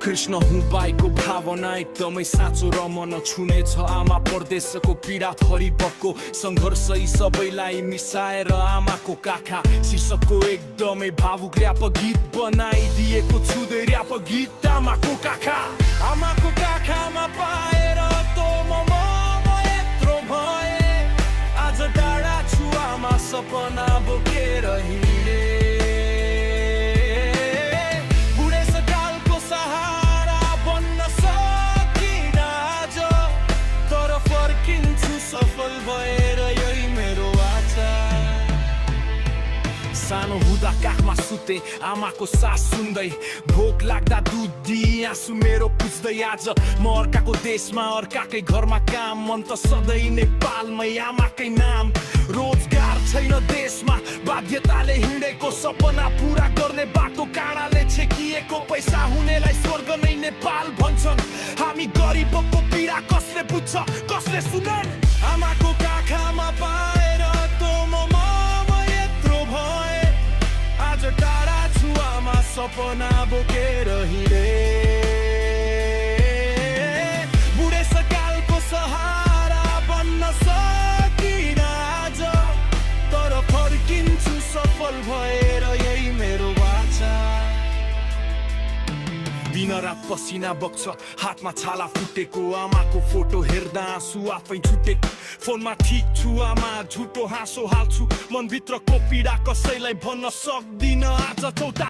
कृष्ण हुँ बाईको भावना एकदमै साँचो र मन छुने छ आमा परदेशको पीडा थरी बक्को सङ्घर्ष यी सबैलाई मिसाएर आमाको काखा शीर्षकको एकदमै भावुक र्याप गीत बनाइदिएको छु र्याप गीत आमाको काखामा पाएर त म यत्रो भए आज टाढा छु आमा सपना बोकेर हिँडे सफल भएर यही मेरो आशा सानो हुँदा काखमा सुते आमाको सास सुन्दै भोक लाग्दा दुध दिई आँसु मेरो पुज्दै आज म अर्काको देशमा अर्काकै घरमा काम मन त सधैँ नेपालमै आमाकै नाम रोजगार छैन देशमा बाध्यताले हिँडेको सपना पुरा गर्ने बाटो काँडाले छेकिएको पैसा हुनेलाई स्वर्ग नै नेपाल भन्छन् हामी गरिबको पीडा कसले बुझ्छ कसले सुनन् आमाको काखामा पाएर त म यत्रो भए आज टाढा छु आमा सपना बोकेर हिँडे बुढेसकालको सहारा बन्न सकिन आज तर फर्किन्छु सफल भएर यही मेरो बाचा दिन रात पसिना बग्छ हातमा छाला फुटेको आमाको फोटो हेर्दा आँसु आफै छुटे फोनमा ठिक छु आमा झुटो हाँसो हाल्छु मनभित्रको पीडा कसैलाई भन्न सक्दिन आज चौता